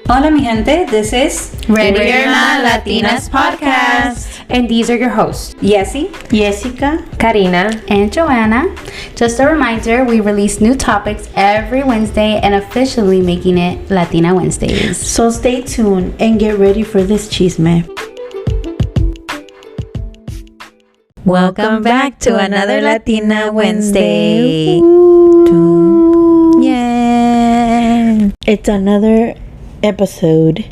Hola mi gente, this is Ready or Not Latinas Podcast. And these are your hosts, Yessie, Jessica, Karina, and Joanna. Just a reminder, we release new topics every Wednesday and officially making it Latina Wednesdays. So stay tuned and get ready for this chisme. Welcome back to another Latina Wednesday. Yeah. It's another episode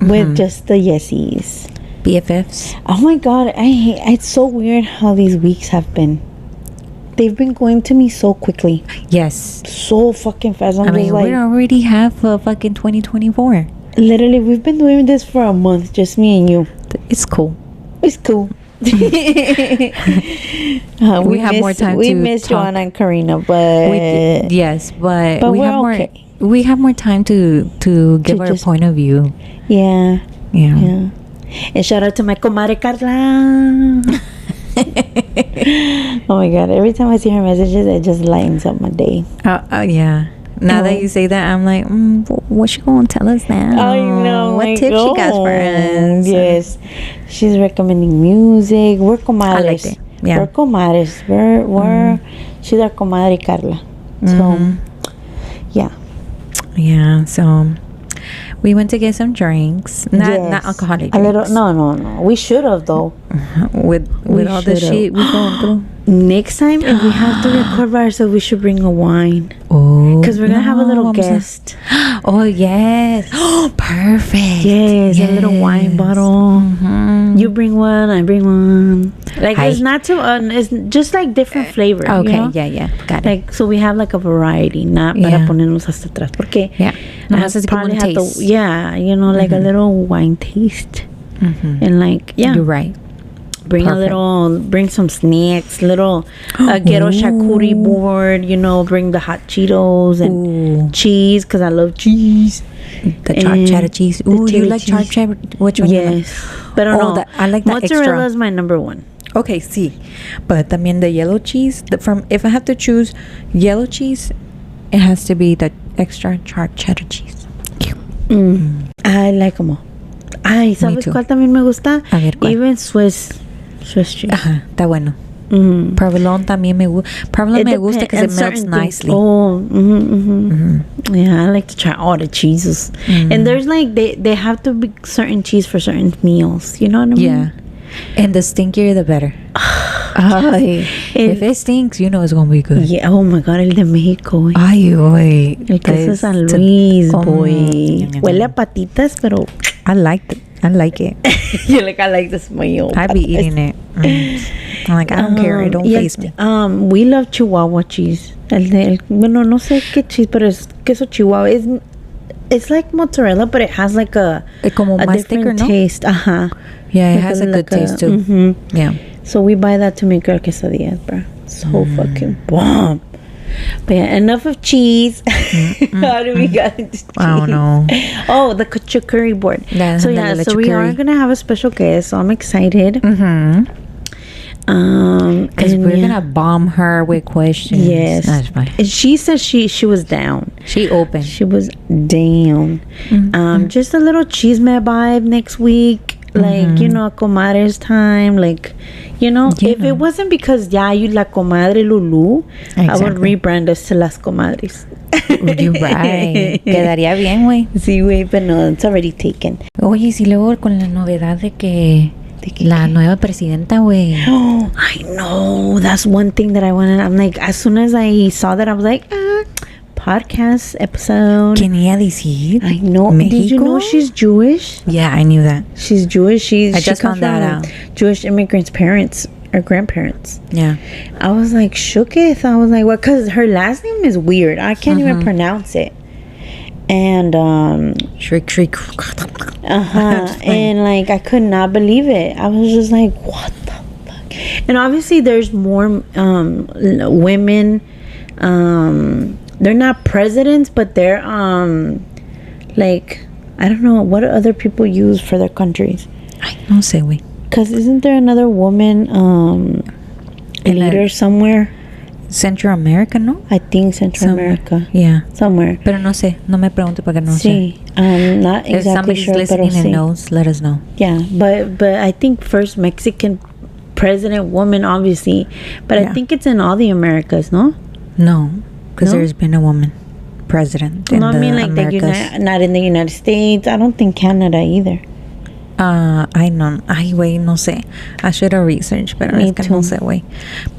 with just the Yesies. BFFs. Oh my god, it's so weird how these weeks have been. They've been going to me so quickly. Yes. So fucking fast. I mean, we already have fucking 2024. Literally, we've been doing this for a month, just me and you. It's cool. It's cool. We have more time we to miss talk. Joanna and Karina, but yes, but we we're have more. okay. We have more time to give our just- point of view. yeah. Yeah. And shout out to my comadre Carla. Oh my god, every time I see her messages, it just lightens up my day. Yeah. Now that you say that, I'm like, what's she gonna tell us now? I know. What tips she got for us? Yes, she's recommending music. We're comadres. I like it. Yeah. We're comadres. We're she's our comadre Carla. So yeah. Yeah. So we went to get some drinks. Not Yes. alcoholic A drinks. little. No. We should have though. With all the should've. shit we going through. Next time, if we have to record by ourselves, we should bring a wine. Oh, Because we're going to have a little vamos a- guest. Oh, yes. Perfect. Yes, a little wine bottle. Mhm. You bring one, I bring one. Like, Hi. it's not too, it's just like different flavor. Okay, you know? yeah. Got it. Like, so we have like a variety, not Yeah. para ponernos hasta atrás. Porque Yeah. I Nomás así como probably un have taste. to, yeah, you know, like a little wine taste. Mhm. And like, yeah. You're right. Bring Perfect. bring some snacks, little ghetto charcuterie board, you know, bring the hot Cheetos and Ooh. cheese, because I love cheese. The sharp And cheddar cheese. the Ooh, you cheddar like sharp cheese. cheddar? Which one? you like? Yes. But Oh, no, I like the mozzarella extra. is my number one. Okay, sí. But también the yellow cheese. If I have to choose yellow cheese, it has to be the extra sharp cheddar cheese. I like them all. Ay, ¿sabes too. cuál también me gusta? A ver, ¿cuál? Even Swiss cheese. Ajá, está bueno. Mm. Provolone también me gusta. Provolone me gusta because it melts nicely. Oh, yeah, I like to try all the cheeses. And there's like they have to be certain cheese for certain meals. You know what I mean? Yeah. And the stinkier, the better. Ay, if it stinks, you know it's going to be good. Yeah. Oh my God, el de México. Ay, oy. El queso It's- San it's a- Luis, oh, boy. yum, yum, Huele yum. a patitas, pero I like it. you like I like the smell. I be eating it. I'm like, I don't care. It don't faze me. We love Chihuahua cheese. Bueno, no sé qué cheese, pero es queso Chihuahua. It's like mozzarella, but it has like a Como más thicker, different ¿no? taste. Yeah, it Like has a good taste too. mhm. Yeah. So we buy that to make our quesadillas, bro. So fucking bomb. But yeah, enough of cheese. How do we get into cheese? I don't know. Oh, the charcuterie board. Yeah, So the yeah, so we are charcuterie. gonna have a special guest. So I'm excited. Mm-hmm. Because And we're yeah. gonna bomb her with questions. Yes. That's fine. And she said she was down. She open. She was down. Just a little chisme vibe next week. Like, you know, comadre's time. Like, you know, if it wasn't because you la comadre Lulu, I would Exactly. rebrand us to las comadres. You're right. Quedaría bien, güey. Sí, güey, pero no, it's already taken. Oye, sí, luego con la novedad de que la nueva presidenta, güey. Oh, I know. That's one thing that I wanted. I'm like, as soon as I saw that, I was like, podcast episode. ¿Quién iba a decir? I know. Did you know she's Jewish? Yeah, I knew that. She's Jewish. I She just comes found that from out. Jewish immigrants' parents or grandparents. Yeah. I was like, shooketh. I was like, what? Because her last name is weird. I can't even pronounce it. And Shriek, shriek. and like I could not believe it. I was just like, what the fuck? And obviously there's more women. They're not presidents, but they're like, I don't know what other people use for their countries. Ay, no sé, güey. Because isn't there another woman leader somewhere? Central America, ¿no? I think Central America. Yeah. Somewhere. Pero no sé, no me pregunte porque no sé. Sí, I'm not If exactly somebody's sure, listening pero and sí. knows, let us know. Yeah, but I think first Mexican president woman, obviously, but Yeah. I think it's in all the Americas, no? No, because No? there's been a woman president in No, I the mean like Americas. not in the United States. I don't think Canada either. Ay, no. Ay, güey, no sé. I should have researched, pero Me es que too. no sé, güey.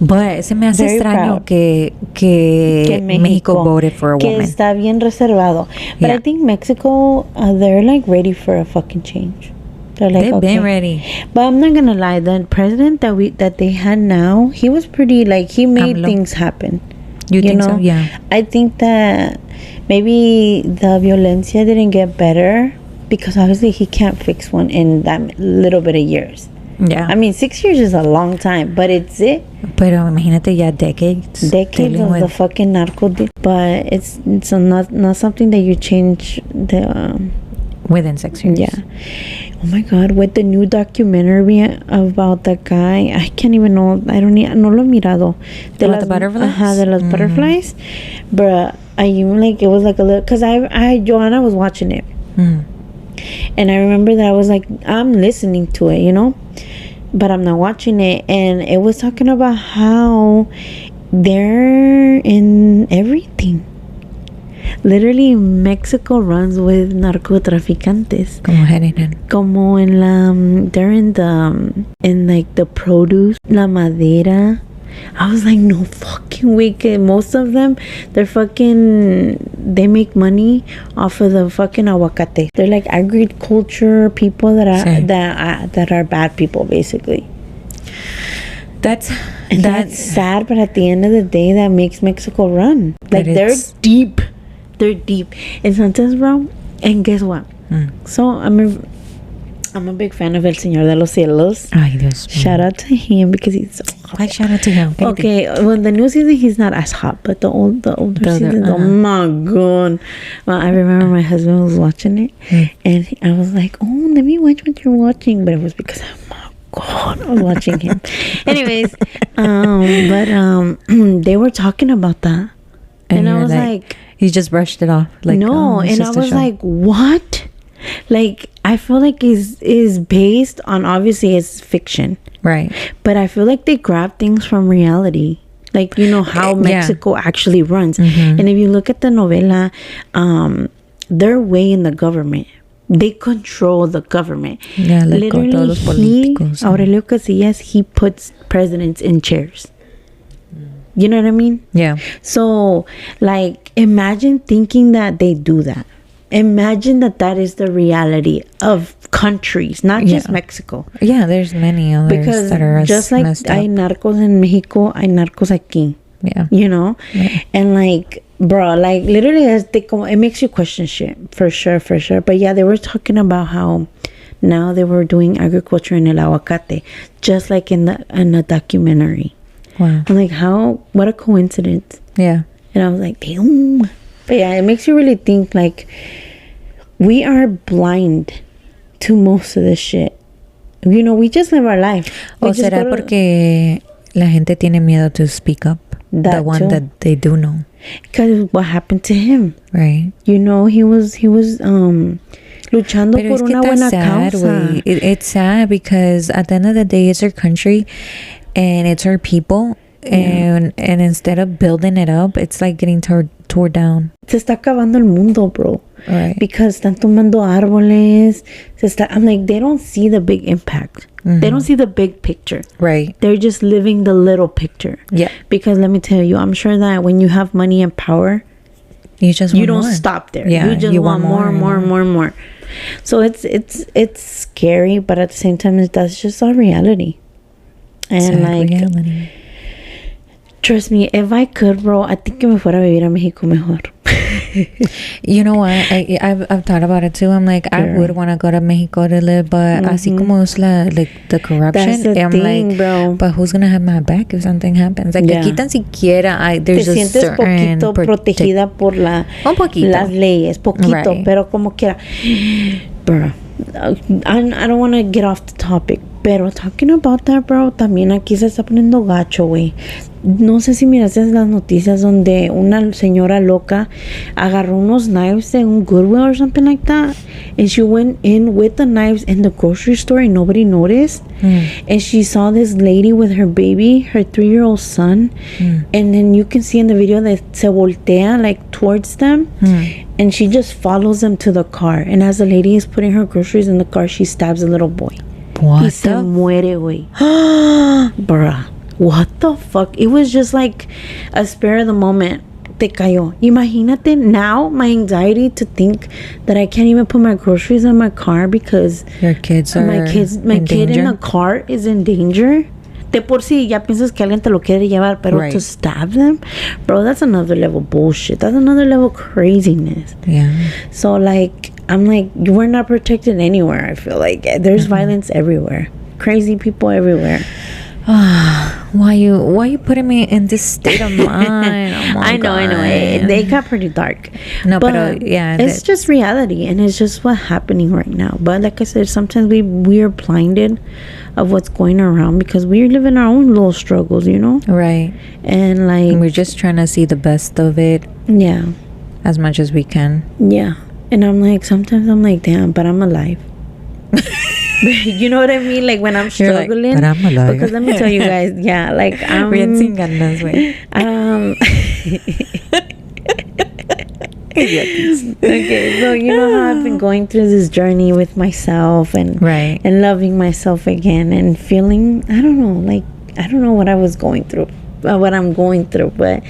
But se me hace Very extraño proud. que México voted for a que woman. está bien reservado. But Yeah. I think Mexico, they're like ready for a fucking change. They're like, They've okay. been ready. But I'm not gonna lie, the president that they had now, he was pretty like he made AMLO. things happen. You think so? know? Yeah. I think that maybe the violencia didn't get better because obviously he can't fix one in that little bit of years. Yeah. I mean, 6 years is a long time, but it's Pero imagínate ya decades. decades dealing of the with- fucking narco deal. But it's not something that you change the within 6 years. yeah. Oh my god, with the new documentary about that guy, I can't even know. I don't no lo he mirado. About the butterflies? Ajá, de las butterflies. But I even like it was like a little because I Joanna was watching it. Mm. And I remember that I was like, I'm listening to it, but I'm not watching it. And it was talking about how they're in everything. Literally, Mexico runs with narcotraficantes. Como heading in. Como en la, they're in like the produce, la madera. I was like, no fucking way. Que most of them, they make money off of the fucking aguacate. They're like agriculture people that are Sí. that are bad people, basically. That's sad, but at the end of the day, that makes Mexico run. Like they're it's- deep. They're deep. And sometimes, bro, and guess what? So I'm a big fan of El Señor de los Cielos. Ay, Dios mío. Shout out to him because he's so hot. Why shout out to him? Okay, well, the new season he's not as hot, but the older seasons, oh my god! Well, I remember my husband was watching it, and I was like, "Oh, let me watch what you're watching," but it was because oh my god, I was watching him. Anyways, they were talking about that, and I you're was like, you just brushed it off. Like, no, oh, it's and I just a was show. like, what? Like, I feel like is based on, obviously it's fiction, right. but I feel like they grab things from reality, like how Yeah. Mexico actually runs. And if you look at the novela, they're way in the government. They control the government. Yeah, like con todos los políticos. Aurelio Casillas, he puts presidents in chairs. You know what I mean? Yeah. So, like, imagine thinking that they do that. Imagine that is the reality of countries, not just Yeah. Mexico. Yeah, there's many others Because that are just like messed hay up. narcos in Mexico, hay narcos aquí. Yeah. Yeah. And like, bro, like literally it makes you question shit for sure. But yeah, they were talking about how now they were doing agriculture in el aguacate, just like in the documentary. Wow. I'm like, what a coincidence. Yeah. And I was like, damn. But yeah, it makes you really think, like, we are blind to most of this shit. We just live our life. We O just será go to- porque la gente tiene miedo to speak up. That the one too. that they do know. Because what happened to him? Right. He was luchando Pero por es que una está buena sad, causa. güey. It's sad because at the end of the day, it's our country and it's our people. And instead of building it up, it's like getting tore down. Se está acabando el mundo, bro. Right. Because están tomando árboles. I'm like, they don't see the big impact. They don't see the big picture. Right. They're just living the little picture. Yeah. Because let me tell you, I'm sure that when you have money and power, You just you want don't more. stop there. Yeah, You just want more. So it's scary, but at the same time, that's just our reality. And Sad like, reality. trust me, if I could, bro, I think que me fuera a vivir a Mexico mejor. You know what? I've thought about it too. I'm like, I would want to go to Mexico to live, but así como es the corruption, That's the I'm thing, like, bro. but who's gonna have my back if something happens? Like, Yeah. aquí tan siquiera Te there's a sientes certain poquito protegida por Un poquito. las leyes, poquito, Right. pero como quiera. Bro, I don't want to get off the topic, Pero talking about that, bro, también aquí se está poniendo gacho, güey. No sé si miraste las noticias donde una señora loca agarró unos knives de un Goodwill or something like that, and she went in with the knives in the grocery store and nobody noticed. And she saw this lady with her baby, her 3-year-old son, and then you can see in the video that se voltea like towards them, and she just follows them to the car. And as the lady is putting her groceries in the car, she stabs a little boy. What Y se muere, güey. Bruh. What the fuck? It was just like a spur of the moment. Te cayó. Imagínate now my anxiety to think that I can't even put my groceries in my car because your kids are my kid in the car is in danger. De por sí ya piensas que alguien te lo quiere llevar, pero Right. to stab them, bro, that's another level bullshit. That's another level craziness. Yeah. So like I'm like, you were not protected anywhere. I feel like there's violence everywhere, crazy people everywhere. Why you putting me in this state of mind? Oh my I know. God. They got pretty dark. No, but pero yeah, it's just reality, and it's just what's happening right now. But like I said, sometimes we are blinded of what's going around because we live in our own little struggles, you know. right. And like We're just trying to see the best of it yeah, as much as we can. yeah. And I'm like, sometimes I'm like, damn, but I'm alive. You know what I mean? Like when I'm You're like, struggling, but I'm alive. because let me tell you guys, yeah, like Bien sin ganas, güey. Okay, so you know how I've been going through this journey with myself and Right. and loving myself again and feeling, I don't know, like I don't know what I was going through, what I'm going through, but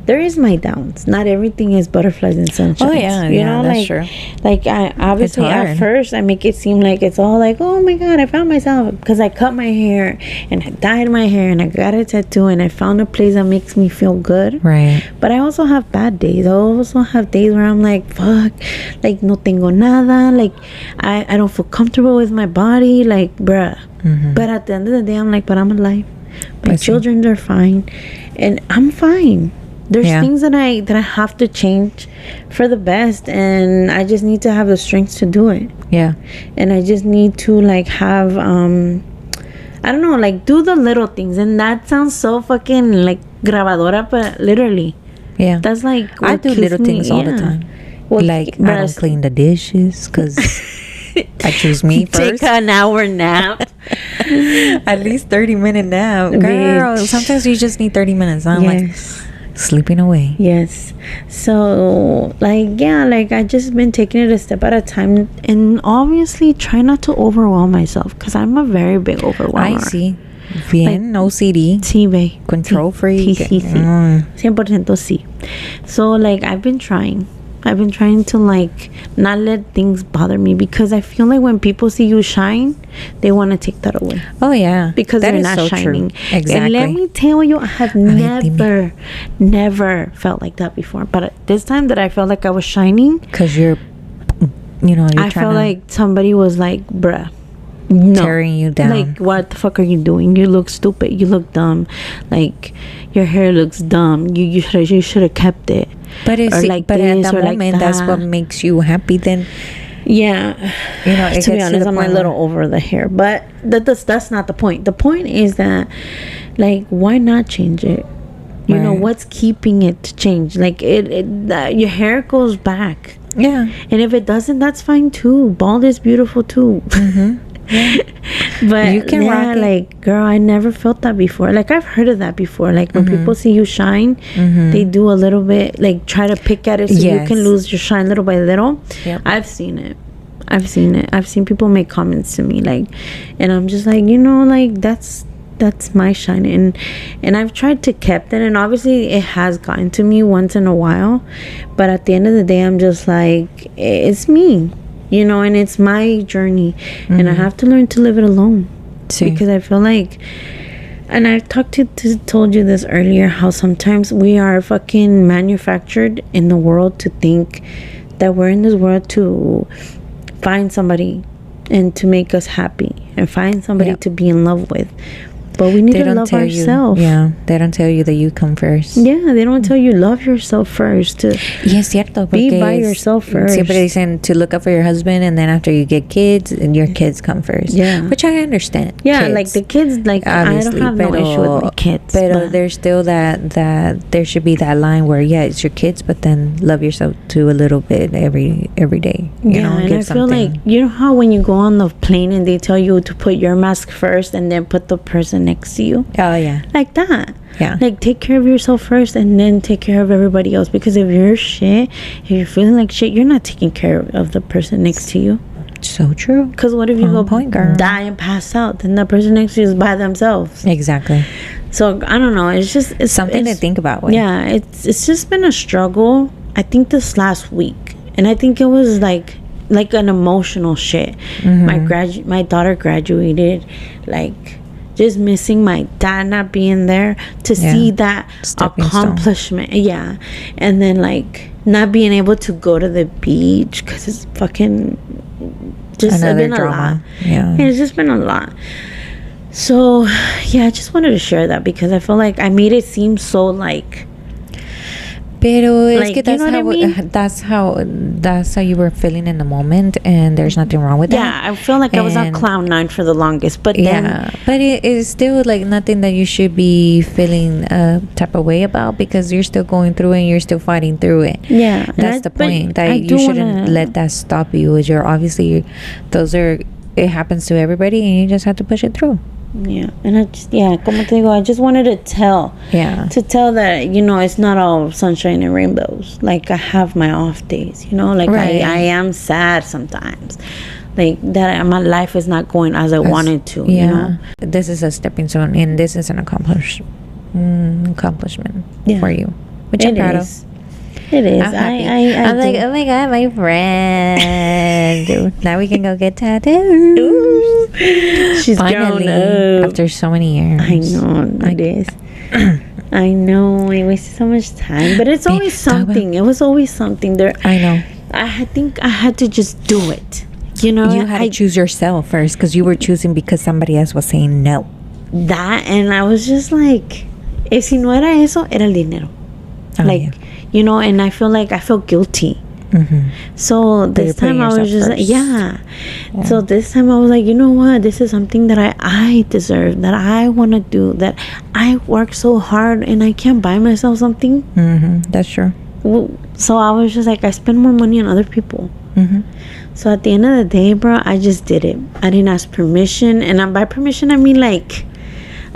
there is my downs. Not everything is butterflies and sunshine. Oh, yeah, you yeah, know, that's like true. like I obviously It's at hard. first I make it seem like it's all like, oh my god, I found myself because I cut my hair and I dyed my hair and I got a tattoo and I found a place that makes me feel good. Right. But I also have bad days. I also have days where I'm like, fuck, like no tengo nada, like I don't feel comfortable with my body, like bruh. But at the end of the day, I'm like, but I'm alive. My I see. children are fine, and I'm fine. There's Yeah. things that I have to change for the best, and I just need to have the strength to do it. Yeah. And I just need to like have I don't know, like do the little things. And that sounds so fucking like grabadora, but literally Yeah. that's like I what do keeps little me- things all the yeah. time. What Like but I don't clean the dishes because I choose me take first. an hour nap. At least 30-minute nap. Girl, Bitch. sometimes you just need 30 minutes. I'm like Yes. sleeping away. Yes. So like yeah, like I just been taking it a step at a time, and obviously try not to overwhelm myself because I'm a very big overwhelmer. I see. Bien, OCD. Sí, ve. Control Sí, freak. Sí, sí, sí. 100% sí. So like I've been trying to like not let things bother me, because I feel like when people see you shine, they want to take that away Oh, yeah. because That they're is not so shining. True. Exactly. And let me tell you, I have dime. never felt like that before. But this time that I felt like I was shining, Because you're I trying felt to like somebody was like, bruh, no. tearing you down. Like, what the fuck are you doing? You look stupid. You look dumb. Like, your hair looks dumb. You should have kept it. but it's, or like but at this, that or like moment, that's that. what makes you happy. Then, Yeah. you know, it To be gets honest, the I'm a point little where- over the hair, but that's not the point. The point is that, like, why not change it? You know, Right. what's keeping it to change? Like, your hair goes back. Yeah. And if it doesn't, that's fine too. Bald is beautiful too. But You can yeah, rock it. like, girl, I never felt that before. Like, I've heard of that before. Like, when people see you shine, they do a little bit, like, try to pick at it so you Yes. can lose your shine little by little. Yep. I've seen it. I've seen people make comments to me, like, and I'm just like, you know, like, that's my shine, and I've tried to keep it, and obviously it has gotten to me once in a while, but at the end of the day, I'm just like, it's me, you know, and it's my journey, and I have to learn to live it alone. Sí. Because I feel like, and I've told you this earlier, how sometimes we are fucking manufactured in the world to think that we're in this world to find somebody and to make us happy and find somebody Yep. to be in love with. But we need They to don't love tell ourselves. you. Yeah, they don't tell you that you come first. Yeah, they don't tell you love yourself first. Y es cierto, Be porque by yourself first. Siempre dicen to look out for your husband, and then after you get kids, and your kids come first. Yeah. Which I understand. Yeah, kids, like the kids, like obviously, I don't have no issue with my kids. But there's still that there should be that line where it's your kids, but then love yourself too a little bit every day. You know, and give I feel like, something. you know how when you go on the plane and they tell you to put your mask first and then put the person next to you, Oh yeah, like that. yeah. Like, take care of yourself first and then take care of everybody else. Because if you're shit, if you're feeling like shit, you're not taking care of the person next to you. So true. Because what if you On go point, girl. die and pass out? Then the person next to you is by themselves. Exactly. So I don't know. It's just Something to think about. With. Yeah, it's just been a struggle. I think this last week, and I think it was like an emotional shit. My daughter graduated, like, just missing my dad not being there to see that Stepping accomplishment. Yeah, and then like not being able to go to the beach because it's fucking just Another been a drama. lot. Yeah. It's just been a lot. So yeah, I just wanted to share that because I feel like I made it seem so like. Pero es Like, que you know what I mean? that's how you were feeling in the moment, and there's nothing wrong with that. Yeah, I feel like I was on And- cloud nine for the longest, but Yeah, then but it is still like nothing that you should be feeling a type of way about, because you're still going through it and you're still fighting through it. yeah, and That's the but point. That I you do shouldn't wanna- let that stop you. Is you're obviously it happens to everybody, and you just have to push it through. Yeah, and I just como te digo, I just wanted to tell that, you know, it's not all sunshine and rainbows. Like, I have my off days, you know, like Right. I am sad sometimes, like that my life is not going as I wanted to. Yeah, You know? this is a stepping stone, and this is an accomplishment Yeah. for you, which I'm proud of. It is. I'm happy. I'm I'm like, oh my god, my friend. Now we can go get tattoos. She's Finally, grown up. after so many years. I know it is. I know I wasted so much time, but it's always something. It was always something there. I know. I think I had to just do it. You know, You had to choose yourself first, because you were choosing because somebody else was saying no. that, and I was just like, si no era eso, era el dinero. Oh, Like, yeah. you know, and I felt guilty. So this you're time putting I was yourself just like, first. yeah. So this time I was like, you know what? This is something that I deserve, that I want to do, that I work so hard and I can't buy myself something. That's true. So I was just like, I spend more money on other people. So at the end of the day, bro, I just did it. I didn't ask permission. And by permission, I mean, like,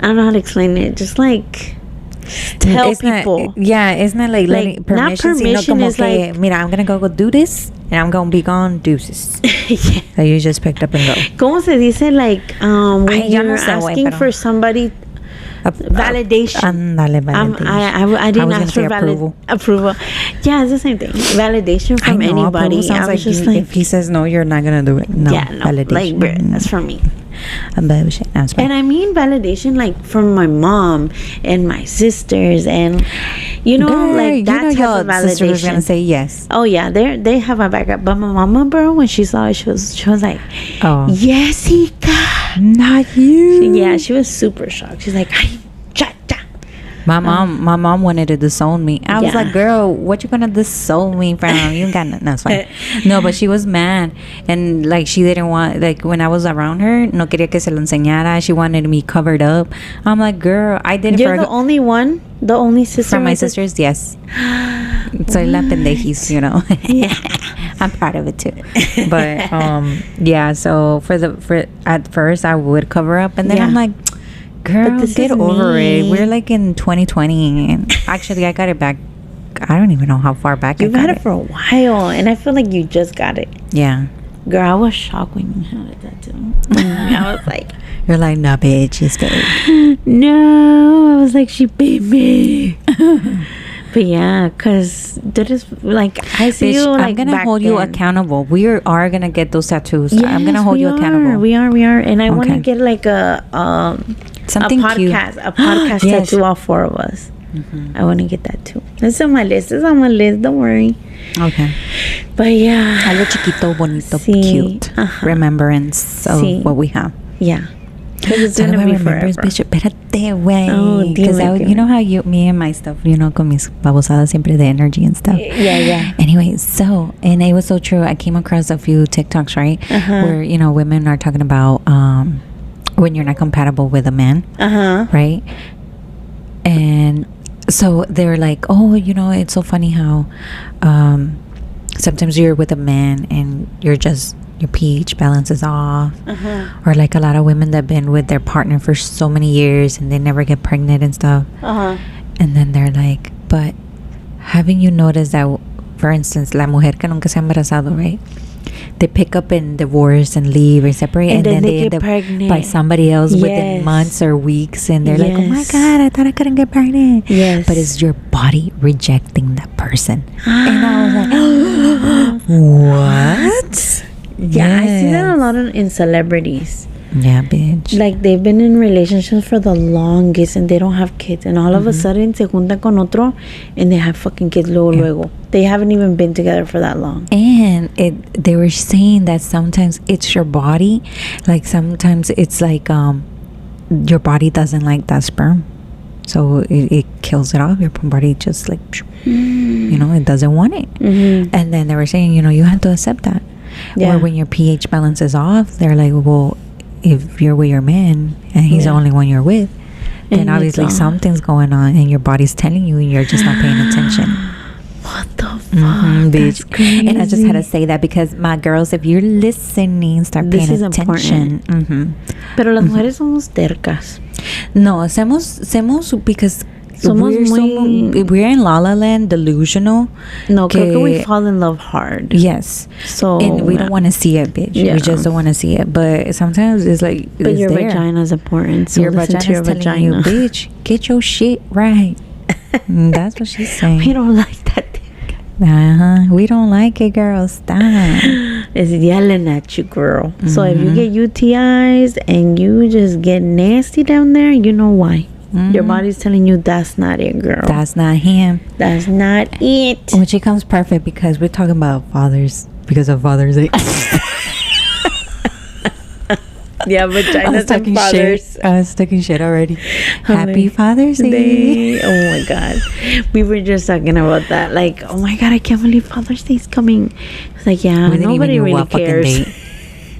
I don't know how to explain it. Just like tell It's people. It's not like letting Not permission, sino permission como is que, like- mira, I'm gonna go do this, and I'm gonna be gone deuces. Yeah. That you just picked up and go. ¿Cómo se dice? Like, when Ay, yo you're no sé, güey, asking pero- for somebody validation. Ándale, validation. I didn't was gonna ask for say approval. approval. Yeah, it's the same thing. Validation I from know, anybody. approval sounds I was like, just if he says no, you're not gonna do it. No, yeah, no, validation. like, bruh, that's for me. Validation. That's fine. And I mean validation, like, from my mom and my sisters, and you know, Girl, like that you know type of your sister was gonna validation. say yes. Oh yeah, they have my backup. But my mama, bro, when she saw it, she was like, Oh, Jessica. not you. Yeah, she was super shocked. She's like, ay, cha cha. My mom wanted to disown me. I was Yeah. like, girl, what you gonna disown me from? You got nothing. No, it's fine. No, but she was mad, and like she didn't want, like, when I was around her, no quería que se lo enseñara. She wanted me covered up. I'm like, girl, I did it You're for the only one, the only sister. from my with the- sisters. Yes, soy la pendejis, you know. Yeah. I'm proud of it too. But yeah. So for at first I would cover up, and then Yeah. I'm like, girl, this get is over me. it. We're like in 2020, and actually I got it back. I don't even know how far back You've I got had it for a while, and I feel like you just got it. Yeah. Girl, I was shocked when you had it that too. I was like, You're like, nah, bitch, it's good. no. I was like, she beat me. But yeah, because that is like, I see Bitch, you like I'm gonna back hold you then. accountable. We are gonna get those tattoos. I'm gonna Yes, hold we you are. accountable. We are, and I want to Okay. get like a Something cute. a podcast Yes. tattoo, all four of us. I want to get that too. It's on my list. It's on my list. Don't worry. Okay. But yeah, Algo chiquito, bonito, Sí, cute. ajá. Remembrance of Sí. what we have. yeah. Because it's So gonna I be remember, forever. bitch, espérate, güey. Oh, Because dime. you know how me and my stuff, con mis babosadas siempre de energy and stuff. Yeah. Anyway, so, and it was so true. I came across a few TikToks, right? Where, women are talking about when you're not compatible with a man, right? And so they're like, oh, it's so funny how sometimes you're with a man and your pH balance is off, or like a lot of women that have been with their partner for so many years and they never get pregnant and stuff, and then they're like, but haven't you noticed that, for instance, la mujer que nunca se ha embarazado, right, they pick up and divorce and leave or separate, and then they end up pregnant by somebody else within months or weeks, and they're like, oh my god, I thought I couldn't get pregnant. But it's your body rejecting that person. And I was like, what? Yeah, I see that a lot in celebrities. Yeah, bitch. Like, they've been in relationships for the longest and they don't have kids, and all of a sudden se juntan con otro and they have fucking kids luego. They haven't even been together for that long. And they were saying that sometimes it's your body, like sometimes it's like your body doesn't like that sperm, so it kills it off. Your body just like it doesn't want it. And then they were saying, you have to accept that. Or when your pH balance is off, they're like, well, if you're with your man and he's the only one you're with, then obviously something's going on and your body's telling you and you're just not paying attention. What the fuck? That's crazy. And I just had to say that because my girls, if you're listening, start paying attention. Pero las mujeres somos tercas. No, hacemos because we're in La La Land, delusional. No, creo que we fall in love hard. Yes. So, and we don't want to see it, bitch. We just don't want to see it. But sometimes it's like, but your vagina is important. So your vagina is telling you, bitch, get your shit right. That's what she's saying. We don't like that thing. We don't like it, girl. Stop. It's yelling at you, girl. So if you get UTIs and you just get nasty down there, you know why. Your body's telling you that's not it, girl. That's not him. That's not it. Which it comes perfect because we're talking about fathers because of Father's Day. Yeah, vaginas and fathers. I was talking shit already. Happy Father's Day. Oh my god. We were just talking about that. Like, oh my god, I can't believe Father's Day is coming. It's like, yeah, nobody really cares.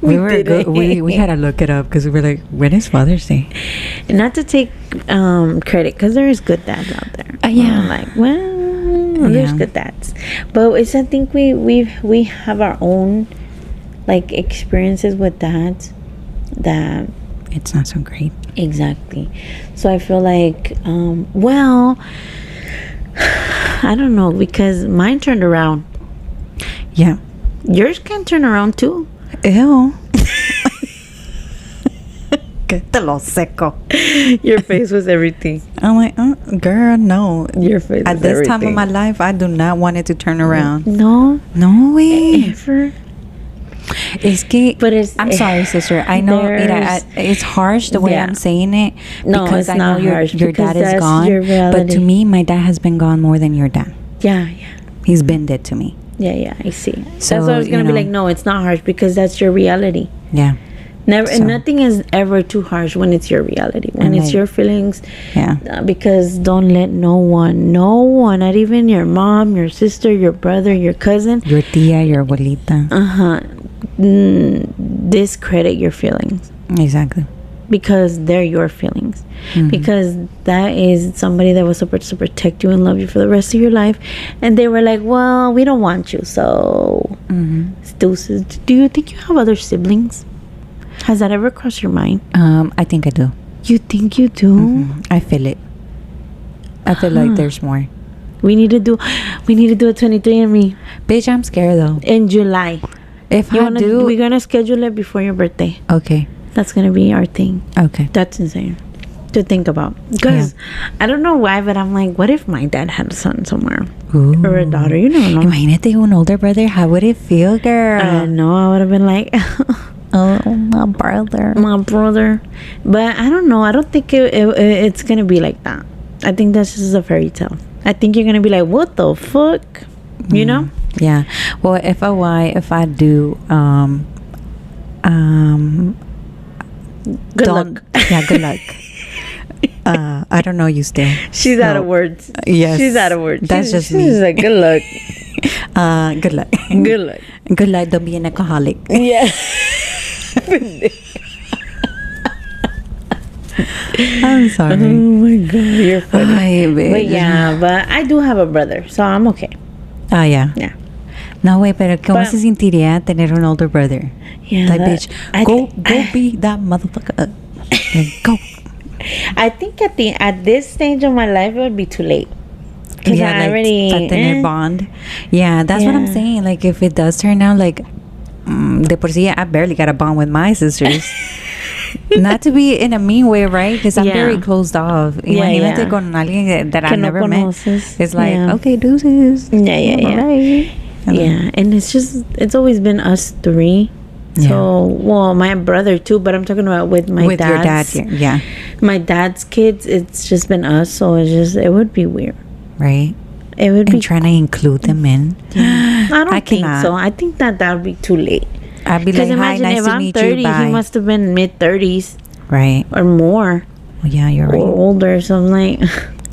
We were good. We had to look it up because we were like, when is Father's Day? And not to take credit, because there is good dads out there. Yeah. Like, well, there's good dads, but it's, I think we have our own like experiences with dads that it's not so great. Exactly. So I feel like well, I don't know, because mine turned around. Yeah. Yours can turn around too. Ew. Te lo seco. Your face was everything. I'm like, girl, no. Your face at this time of my life, I do not want it to turn around. No way. Ever. I'm sorry, sister. I know it's harsh the way I'm saying it. No, because it's not harsh. Your dad is gone. But to me, my dad has been gone more than your dad. Yeah. He's been dead to me. Yeah, I see. So, that's why I was gonna be like, no, it's not harsh because that's your reality. Yeah. Never, and nothing is ever too harsh when it's your reality, when it's your feelings. Yeah. Because don't let no one, not even your mom, your sister, your brother, your cousin, your tia, your abuelita, discredit your feelings. Exactly. Because they're your feelings. Because that is somebody that was supposed to protect you and love you for the rest of your life, and they were like, well, we don't want you, so deuces. Do you think you have other siblings? Has that ever crossed your mind? I think I do. You think you do? I feel it. I feel like there's more. We need to do a 23andMe. Bitch, I'm scared though. In July. We're gonna schedule it before your birthday. Okay. That's gonna be our thing. Okay. That's insane to think about. Because I don't know why, but I'm like, what if my dad had a son somewhere? Ooh. Or a daughter? You don't know. Imagínate un older brother. How would it feel, girl? I know. I would have been like, oh, my brother. But I don't know. I don't think it's gonna be like that. I think that's just a fairy tale. I think you're gonna be like, what the fuck? You know? Yeah. Well, if I do, Good luck. Yeah, good luck. I don't know you still. She's out of words. Yes. She's out of words. That's just me. She's like, good luck. Good luck. Good luck. Good luck. Don't be an alcoholic. Yeah. I'm sorry. Oh my God, you're funny. Ay, But yeah, but I do have a brother, so I'm okay. Ah, yeah. Yeah. No, wait, pero ¿cómo But- se sentiría tener un older brother? Yeah. Like, bitch, I go thi- be that motherfucker. Like, go. I think at this stage of my life, it would be too late. Because Yeah, I like, already... para tener bond. Yeah, that's what I'm Yeah. saying. Like, if it does turn out, like, de por sí, I barely got a bond with my sisters. Not to be in a mean way, right? Because I'm Yeah. very closed off. Yeah, Imagínate yeah. con alguien that Que I no never met. conoces. It's like, Yeah. okay, deuces. Yeah, yeah, yeah. Bye. Yeah, and it's always been us three. So, well, my brother too, but I'm talking about with my With your dad, dad's, yeah. my dad's kids. It's just been us, so it would be weird. Right? It would be. And trying to include them in. I don't think cannot. so. I think that would be too late. I'd be Because like, hi, imagine nice if to I'm meet 30, you. Bye. he must have been mid-30s Right. or more, Well, yeah, you're or right. older. So I'm like,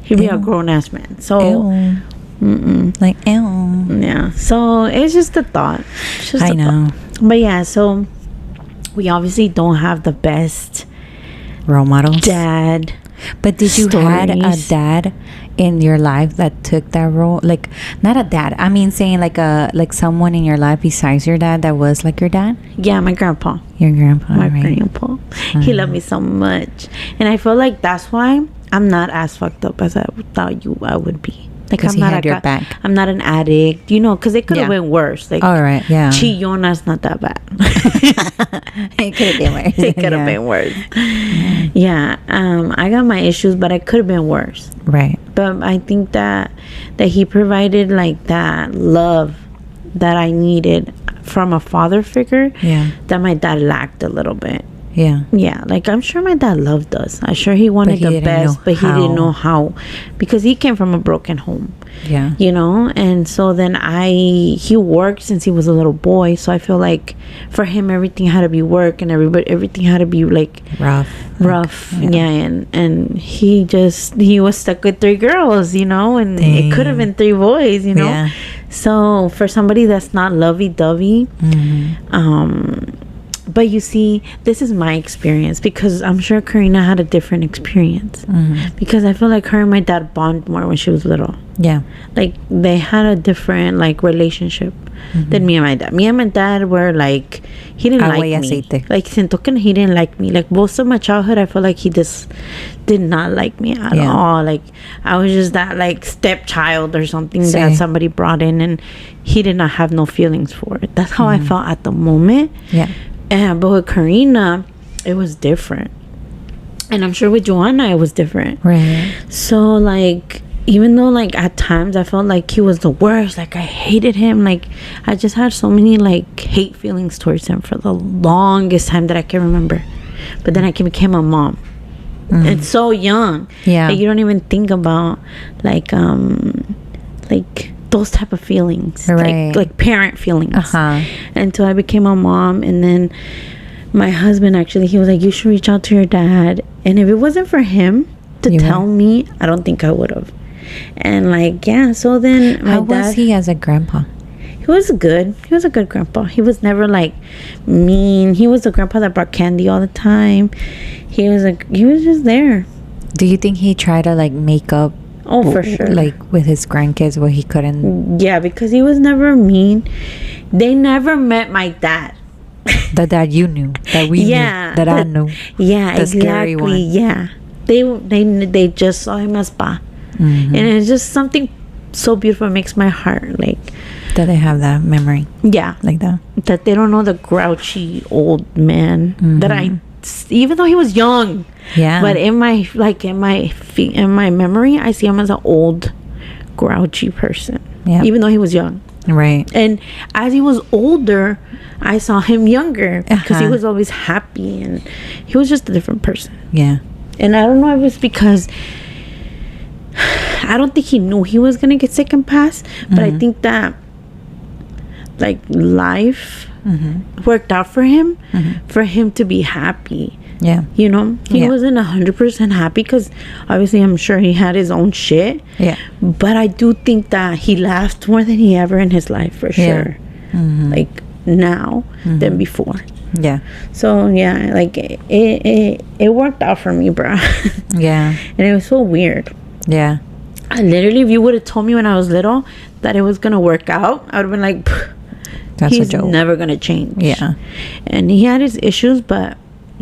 he'd be a Ew. grown ass man. So. Ew. Like, ew. Yeah, so it's just a thought. It's just I a know. thought. But yeah, so we obviously don't have the best Role models. dad. But did you had a stories. dad in your life that took that role? Like, not a dad. I mean, saying like someone in your life besides your dad that was like your dad? Yeah, my grandpa. Your grandpa, My right? grandpa. He loved me so much. And I feel like that's why I'm not as fucked up as I thought I would be. Like, 'Cause I'm he not had your back. I'm not an addict, because it could have Yeah. been worse. Like, All right, yeah. chillona's not that bad. It could have been worse. It could have been worse. Yeah, I got my issues, but it could have been worse. Right. But I think that he provided like that love that I needed from a father figure Yeah. that my dad lacked a little bit. Yeah. Yeah, like I'm sure my dad loved us. I'm sure he wanted he the didn't best, know but he didn't how. know how, because he came from a broken home. Yeah. And so then he worked since he was a little boy, so I feel like for him everything had to be work, and everything had to be like Rough. and he was stuck with 3 girls, and it could have been 3 boys, Yeah. so for somebody that's not lovey-dovey, but you see, this is my experience, because I'm sure Karina had a different experience, because I feel like her and my dad bond more when she was little. Yeah. Like, they had a different like relationship than me and my dad. Me and my dad were like, he didn't Agua like y me. aceite. Like, siento que he didn't like me. Like, most of my childhood, I feel like he just did not like me at Yeah. all. Like, I was just that like stepchild or something Sí. that somebody brought in, and he did not have no feelings for it. That's how I felt at the moment. Yeah. But with Karina, it was different. And I'm sure with Joanna, it was different. Right. So, like, even though, like, at times I felt like he was the worst, like, I hated him, like, I just had so many, like, hate feelings towards him for the longest time that I can remember. But then I became a mom. It's so young. Yeah. Like, you don't even think about, like, those type of feelings. Right. Like parent feelings. Uh-huh. Until I became a mom, and then my husband, actually, he was like, you should reach out to your dad. And if it wasn't for him to tell me, I don't think I would have. And like, yeah, so then my How dad, was he as a grandpa? he was good. He was a good grandpa. He was never like mean. He was the grandpa that brought candy all the time. He was just there. Do you think he tried to like make up? Oh, for sure. Like with his grandkids where he couldn't. Yeah, because he was never mean. They never met my dad. The dad you knew, that we knew, that I knew. Yeah, The exactly. scary one. Yeah, they just saw him as Pa, and it's just something so beautiful. It makes my heart like That they have that memory yeah, like that. that they don't know the grouchy old man that even though he was young, Yeah. but in my memory, I see him as an old grouchy person. Yeah. Even though he was young. Right. And as he was older, I saw him younger, because he was always happy, and he was just a different person. Yeah. And I don't know if it's because I don't think he knew he was gonna get sick and pass, but I think that like life worked out for him to be happy, Yeah. You know, he wasn't 100% happy because obviously I'm sure he had his own shit. Yeah. But I do think that he laughed more than he ever in his life, for sure. Like now than before. Yeah. So yeah, like it worked out for me, bro. Yeah. And it was so weird. Yeah. I literally, if you would have told me when I was little that it was gonna work out, I would have been like, That's he's a joke. never gonna change. Yeah. And he had his issues, but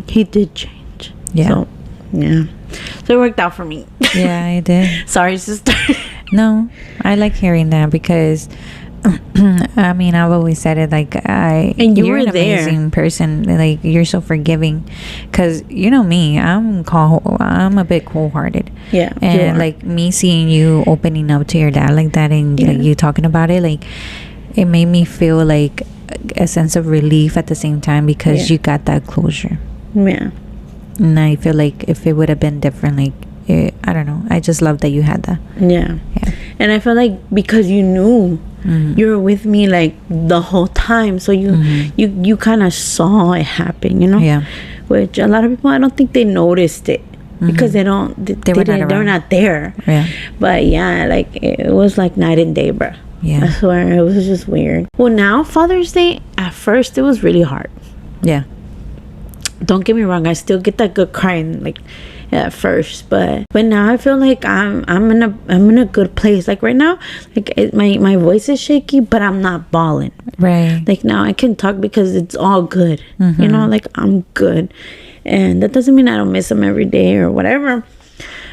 he did change. Yeah. So yeah. So it worked out for me. Yeah, I did. Sorry, sister. No, I like hearing that because I mean, I've always said it, like, And you you're were an there. amazing person. Like, you're so forgiving. Because, you know me, I'm a bit cold-hearted. Yeah, you And, are. like, me seeing you opening up to your dad like that and like, you talking about it, like, it made me feel like a sense of relief at the same time because you got that closure. Yeah. And I feel like if it would have been different, like, I don't know. I just love that you had that. Yeah. Yeah. And I felt like because you knew you were with me like the whole time, so you kind of saw it happen, you know. Yeah. Which a lot of people, I don't think they noticed it because they were not there. Yeah. But yeah, like it was like night and day, bro. Yeah. I swear it was just weird. Well, now Father's Day, at first it was really hard. Yeah. Don't get me wrong, I still get that good crying like at first, but now I feel like I'm in a good place. Like right now, like my voice is shaky, but I'm not bawling. Right. Like now I can talk because it's all good. You know, like I'm good, and that doesn't mean I don't miss him every day or whatever,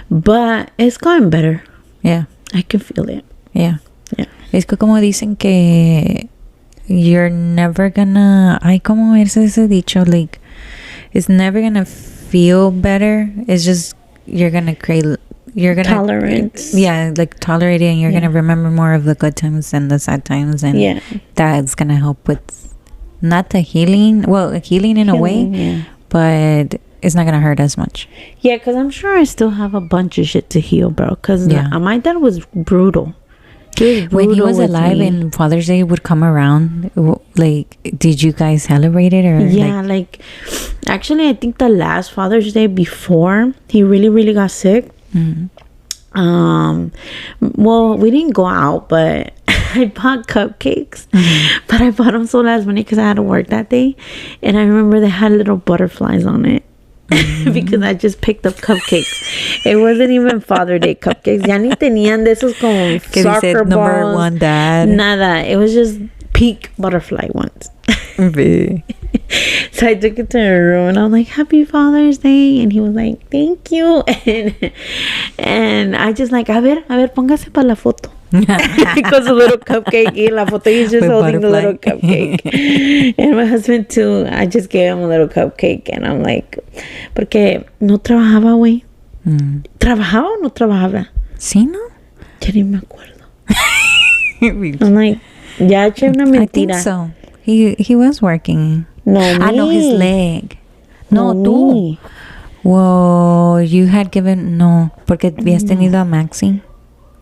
but it's gotten better. Yeah. I can feel it. Yeah. Yeah. Es que como dicen que you're never gonna, ay, como es ese dicho, like, it's never gonna feel better. It's just, you're gonna Tolerance. Yeah, like tolerate it, and you're gonna remember more of the good times than the sad times, and that's gonna help with not the healing, well, healing in a way, but it's not gonna hurt as much. Yeah, because I'm sure I still have a bunch of shit to heal, bro. Because my dad was brutal. When he was alive and Father's Day would come around, like, did you guys celebrate it? Or like actually I think the last Father's Day before he really got sick, well, we didn't go out, but I bought cupcakes, but I bought them so last minute because I had to work that day, and I remember they had little butterflies on it. Because I just picked up cupcakes. It wasn't even Father Day cupcakes. Ya ni tenían de esos como soccer balls. Number one dad. Nada. It was just pink butterfly ones. So I took it to her room and I was like, Happy Father's Day. And he was like, thank you. And I just like, a ver, póngase para la foto. Because a little cupcake in la foto, he's just With holding butterfly. the little cupcake. And my husband too, I just gave him a little cupcake. And I'm like, porque no trabajaba, güey. ¿Trabajaba o no trabajaba? ¿Sí, no? Ya ni me acuerdo. I'm like, ya eché una mentira. I think so. He was working. No, I know his leg. No, tú. me. Well, you had given, no, porque habías tenido a Maxine.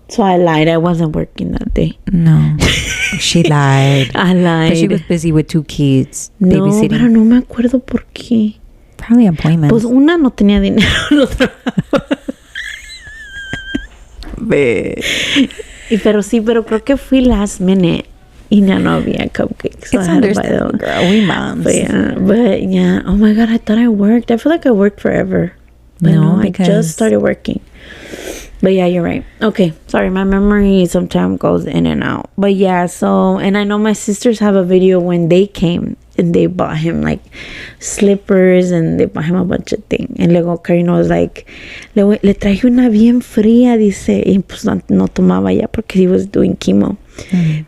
So I lied. I wasn't working that day. No, she lied. I lied. But she was busy with 2 kids No, babysitting. pero no me acuerdo por qué. Probably appointments. Pues una no tenía dinero. No trabajaba. Pero creo que fui last minute y ya no había cupcakes. So It's I had to buy understandable, them. girl. We moms. But yeah. Oh my God, I thought I worked. I feel like I worked forever. But No, I because- just started working. But yeah, you're right. Okay, sorry, my memory sometimes goes in and out. But yeah, so, and I know my sisters have a video when they came and they bought him like slippers and they bought him a bunch of things. And luego Karina was like, le traje una bien fría, dice, y pues no tomaba ya porque he was doing chemo. And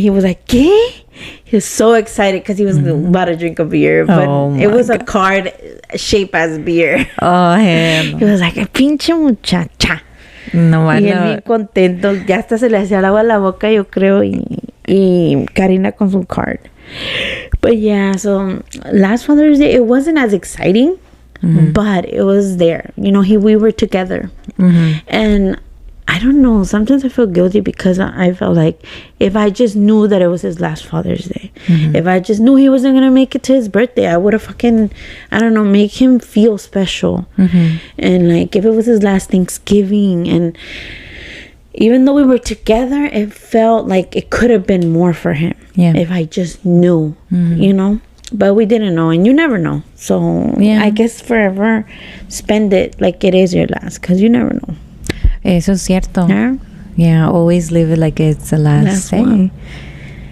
he was like, ¿qué? He was so excited because he was about to drink a beer, but it was a card shaped as beer. Oh, hell. He was like, pinche muchacha. No, I Y él bien contento, ya hasta se le hacía el agua a la boca, yo creo, y Karina con su card. But yeah, so last Father's Day, it wasn't as exciting, but it was there. You know, we were together. And I don't know. Sometimes I feel guilty because I felt like if I just knew that it was his last Father's Day, if I just knew he wasn't going to make it to his birthday, I would have fucking, I don't know, make him feel special. And like if it was his last Thanksgiving, and even though we were together, it felt like it could have been more for him. Yeah. If I just knew, you know. But we didn't know, and you never know. So I guess forever spend it like it is your last, because you never know. Eso es cierto. Yeah. Yeah, always live it like it's the last day. One.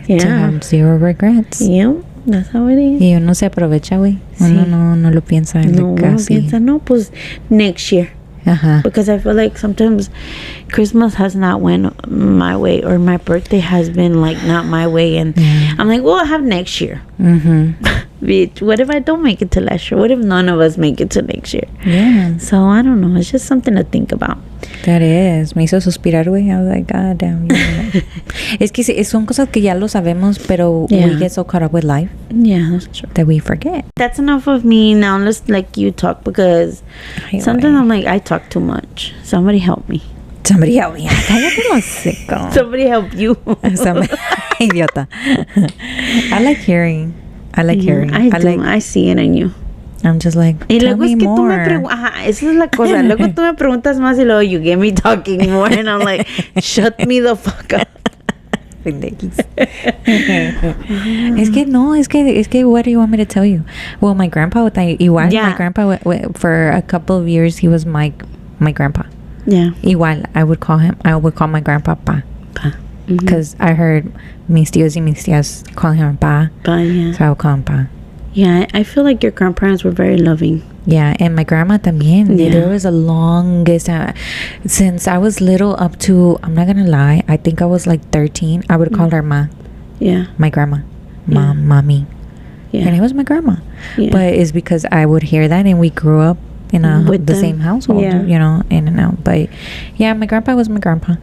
To have zero regrets. Yeah, that's how it is. Y uno se aprovecha, güey. Uno no lo piensa. No, uno piensa, no, pues next year. Because I feel like sometimes Christmas has not went my way, or my birthday has been like not my way, and I'm like, well, I'll have next year. Bitch, what if I don't make it to last year? What if none of us make it to next year? Yeah. So I don't know. It's just something to think about. That is. Me hizo suspirar, güey. I was like, God damn. Es que son cosas que ya lo sabemos, pero we get so caught up with life. Yeah, that's true. That we forget. That's enough of me. Now let's like you talk, because sometimes I'm like, I talk too much. Somebody help me. Somebody help me. Cállate los seco. Somebody help you. Idiota. I like hearing. I see it in you. I'm just like, y tell luego me es que more. tú me esa es la cosa. Luego tú me preguntas más y luego you get me talking more, and I'm like, shut me the fuck up. Es que what do you want me to tell you? Well, my grandpa, igual, my grandpa, for a couple of years, he was my grandpa. Yeah. Igual, I would call my grandpa Pa. Because I heard mis tíos y mis tías calling him Pa. Pa, yeah. So I would call him Pa. Yeah, I feel like your grandparents were very loving. Yeah, and my grandma también. Yeah. There was a longest since I was little up to, I'm not gonna lie, I think I was like 13. I would call her Ma. Yeah. My grandma. Mom, mommy. Yeah. And it was my grandma. Yeah. But it's because I would hear that, and we grew up in the same household, you know, in and out. But yeah, my grandpa was my grandpa.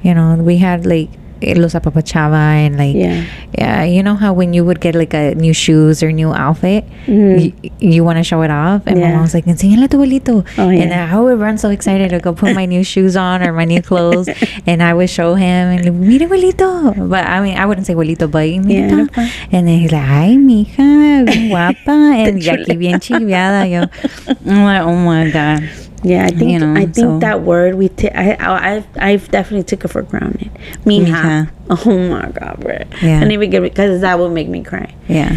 You know, we had like los apapachaba, and like you know how when you would get like a new shoes or new outfit, you want to show it off, and my mom was like, enséñale a tu abuelito. And I would run so excited to go put my new shoes on or my new clothes, and I would show him, and like, mira abuelito. But I mean, I wouldn't say abuelito, but mira, and then he's like, ay mija, bien guapa, and aquí bien chiviada. Yo, I'm like, oh my god. Yeah, I think that word I've definitely took it for granted. Mija. Oh my god, bro. Yeah. I even get it, because that would make me cry. Yeah.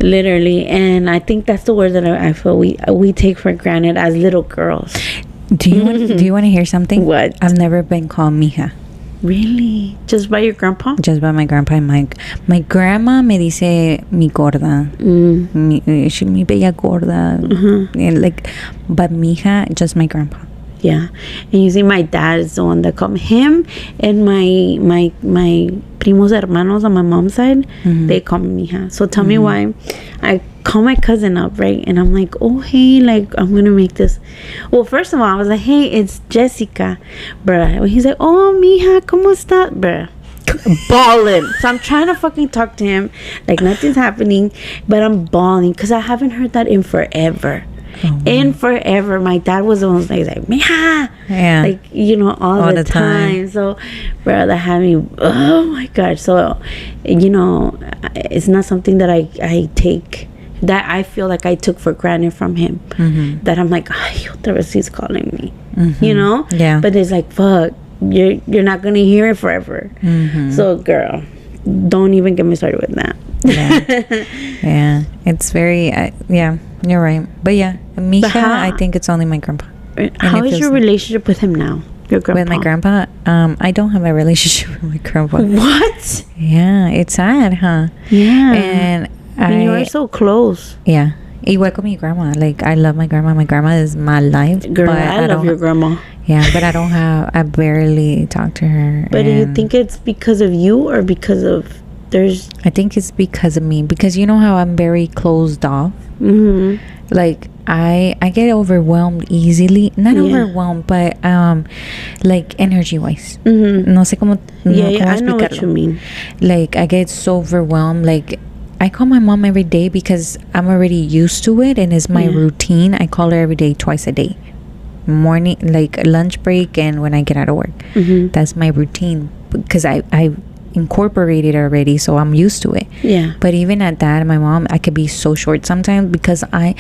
Literally, and I think that's the word that I feel we take for granted as little girls. Do you want to hear something? What? I've never been called mija. Really? Just by your grandpa? Just by my grandpa and my grandma me dice mi gorda. Mi bella gorda. And like, but mija, just my grandpa. Yeah. And you see, my dad is the one that called him, and my primos hermanos on my mom's side, they call me mija. So tell me why. I call my cousin up, right? And I'm like, oh, hey, like, I'm gonna make this. Well, first of all, I was like, hey, it's Jessica, bruh. He's like, oh, mija, ¿cómo estás, bruh? Bawling. So I'm trying to fucking talk to him like nothing's happening, but I'm bawling because I haven't heard that in forever. In forever. My dad was the one who's like, mija, like, you know, all the time. So, bro, that had me, oh my god. So, you know, it's not something that I take, that I feel like I took for granted from him. That I'm like, ay, otra vez he's calling me, you know. But it's like, fuck, you're not gonna hear it forever. So, girl, don't even get me started with that. Yeah, it's very you're right. But yeah, mija, I think it's only my grandpa. How is your relationship with him now? Your grandpa? With my grandpa, I don't have a relationship with my grandpa. What? Yeah, it's sad, huh? Yeah. And you are so close. Yeah. Igual con mi grandma. Like, I love my grandma. My grandma is my life. Girl, but I love your grandma. Yeah, but I barely talk to her. But do you think it's because of you, or because of I think it's because of me, because you know how I'm very closed off. Like, I get overwhelmed easily. Not overwhelmed, but like, energy wise. No sé cómo I know what you mean. Like, I get so overwhelmed. Like, I call my mom every day because I'm already used to it, and it's my routine. I call her every day, twice a day. morning, like lunch break, and when I get out of work. That's my routine because I incorporated already, so I'm used to it. Yeah. But even at that, my mom, I could be so short sometimes because I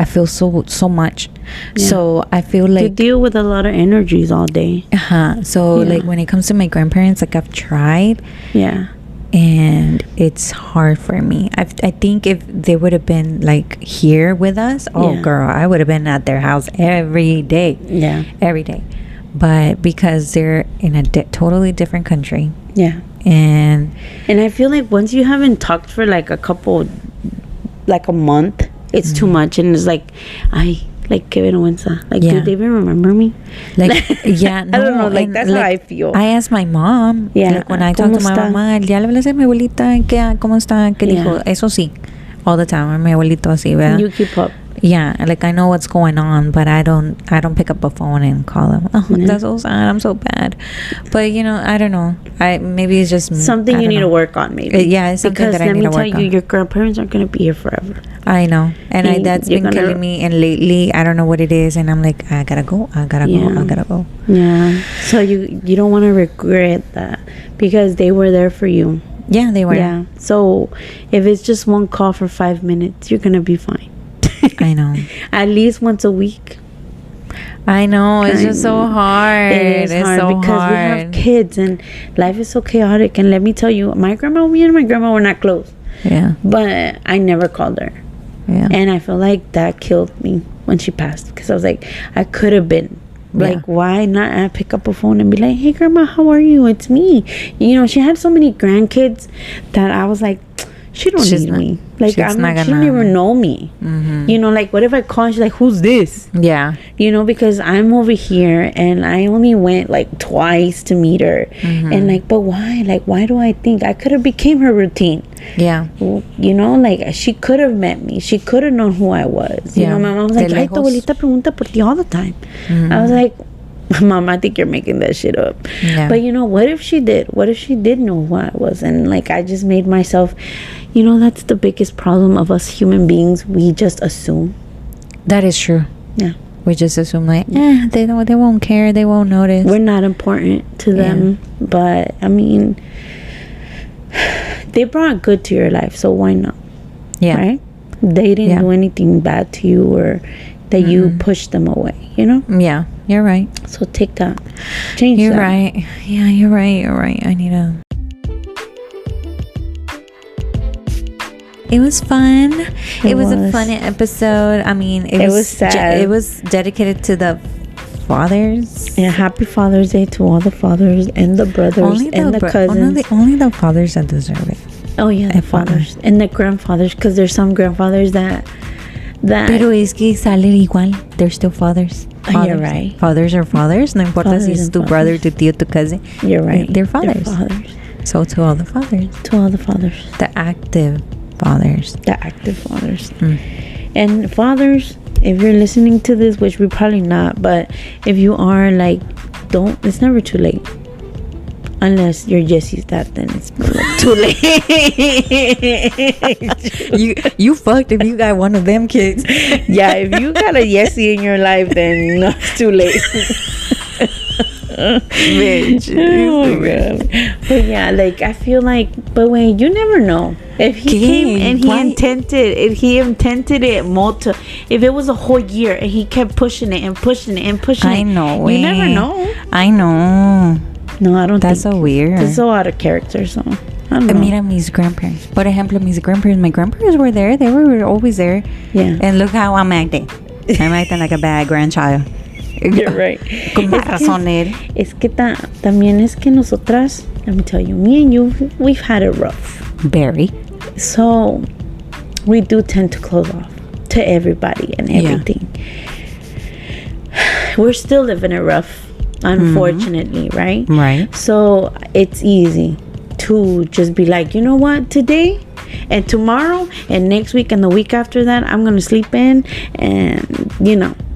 feel so much. Yeah. So I feel like you deal with a lot of energies all day. So Yeah. like when it comes to my grandparents, like I've tried. Yeah. And it's hard for me. I think if they would have been like here with us, Yeah. girl, I would have been at their house every day. Yeah. Every day. But because they're in a totally different country. Yeah. And I feel like once you haven't talked for like a month, it's too much. And it's like, like, qué vergüenza. Like, Yeah. do they even remember me? like, yeah, no, I don't know. Like, and, that's how I feel. I asked my mom. Yeah. Like, when I talk to my ¿Cómo está? mamá, ya le hablas a mi abuelita, ¿cómo está? ¿Qué Yeah. dijo? Eso sí. All the time. Mi abuelito así, ¿verdad? You keep up. Yeah, like I know what's going on, but I don't pick up a phone and call them. Oh, Yeah. that's so sad. I'm so bad. But I don't know. Maybe it's just Something I you don't need know. to work on, maybe. Yeah, it's something because that I need to work let me tell you, on. your grandparents aren't going to be here forever. I know, and And that's you're been gonna- killing me. And lately, I don't know what it is, and I'm like, I gotta go. I gotta go. Yeah. So you don't want to regret that because they were there for you. Yeah, they were. Yeah. So if it's just one call for 5 minutes, you're going to be fine. I know. At least once a week. I know. It's just so hard. It is it's hard so because hard. we have kids and life is so chaotic. And let me tell you, me and my grandma were not close, Yeah. but I never called her. Yeah. And I feel like that killed me when she passed because I was like, I could have been. Like, Yeah. why not pick up a phone and be like, hey, grandma, how are you? It's me. She had so many grandkids that I was like, she don't She's need not- me. Like, she's not she don't gonna- even know me. Like, what if I call and she's like, who's this? Yeah. Because I'm over here and I only went like twice to meet her. And like, but why? Like, why do I think I could have became her routine? Yeah. Like she could have met me. She could have known who I was. Yeah. My mom was like, De ay, tu lejos. abuelita pregunta por ti all the time. I was like, Mom, I think you're making that shit up. Yeah. But what if she did? What if she did know who I was? And like, I just made myself, that's the biggest problem of us human beings. We just assume. That is true. Yeah. We just assume like, they won't care, they won't notice. We're not important to them. But I mean, they brought good to your life, so why not? Yeah. Right? They didn't do anything bad to you or that you pushed them away, Yeah, you're right. So take that. Change You're that. right. Yeah, you're right. I need to. It was fun. It was a fun episode. I mean, it was sad. It was dedicated to the fathers. Yeah, happy Father's Day to all the fathers and the brothers and the cousins. Only the fathers that deserve it. Oh yeah, the fathers and the grandfathers, because there's some grandfathers that. Pero es que salen igual. They're still fathers. You're right. Fathers are fathers. No importa si es tu brother, tu tío, tu cousin. You're right. They're fathers. They're fathers. So to all the fathers. To all the fathers. The active fathers. The active fathers. And fathers, if you're listening to this, which we're probably not, but if you are, like, it's never too late. Unless you're Jesse's dad, then it's too late. you fucked if you got one of them kids. Yeah, if you got a Jesse in your life, then no, it's too late. Bitch. Oh my God. But yeah, like, I feel like, but wait, you never know. If he came and he intended it if it was a whole year and he kept pushing it and pushing it and pushing it. I know. You never know. I know. No, I don't That's think. so weird. It's so out of character, so I don't know. Mira mis grandparents. Por ejemplo, mis grandparents. My grandparents were there. They were always there. Yeah. And look how I'm acting. I'm acting like a bad grandchild. You're right. Con más razón él. Es que también es que nosotras, let me tell you, me and you, we've had it rough. Very. So we do tend to close off to everybody and everything. We're still living it rough, unfortunately, right? Right. So it's easy to just be like, you know what, today and tomorrow and next week and the week after that, I'm gonna sleep in, and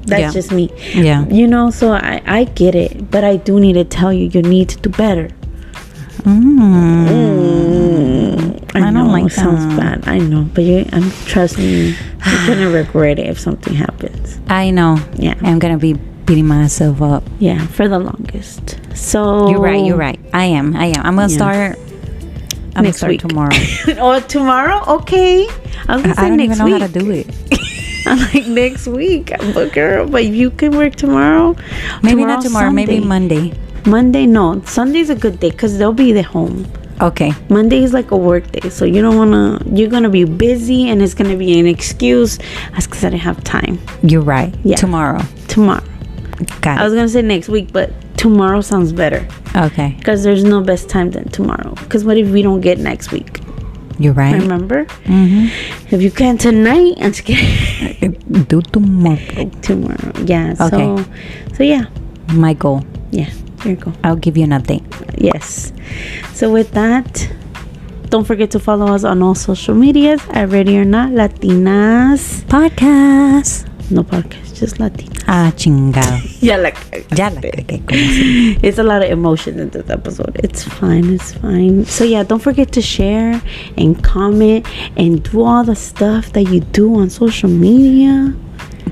that's just me. Yeah. So I get it, but I do need to tell you, you need to do better. I know, don't like it sounds that. bad. I know, but trust me, you're gonna regret it if something happens. I know. Yeah. I'm gonna be beating myself up. Yeah, for the longest. So You're right. I am. I'm gonna start. I'm next gonna week. start tomorrow. Oh, tomorrow? Okay. I was gonna say I don't next even know week. how to do it. I'm like next week, but girl, but you can work tomorrow. Maybe not tomorrow. Maybe Sunday. Monday. Monday, no. Sunday's a good day because they'll be at home. Okay. Monday is like a work day, so you don't wanna. You're gonna be busy, and it's gonna be an excuse. That's because I didn't have time. You're right. Yeah. Tomorrow. Got I was it. gonna say next week, but tomorrow sounds better Okay. because there's no best time than tomorrow. Because what if we don't get next week? You're right. Remember? Mm-hmm. If you can tonight, I'm just kidding. Do tomorrow. Tomorrow, yeah. Okay. So yeah, My goal. yeah. There you go. I'll give you an update. Yes. So with that, don't forget to follow us on all social medias at Ready or Not Latinas. Podcast. No podcast, just Latinas. Chingado. Ya la cagué, como si- It's a lot of emotion in this episode. It's fine. So yeah, don't forget to share and comment and do all the stuff that you do on social media.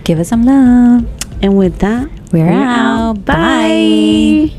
Give us some love. And with that, We're out. Bye.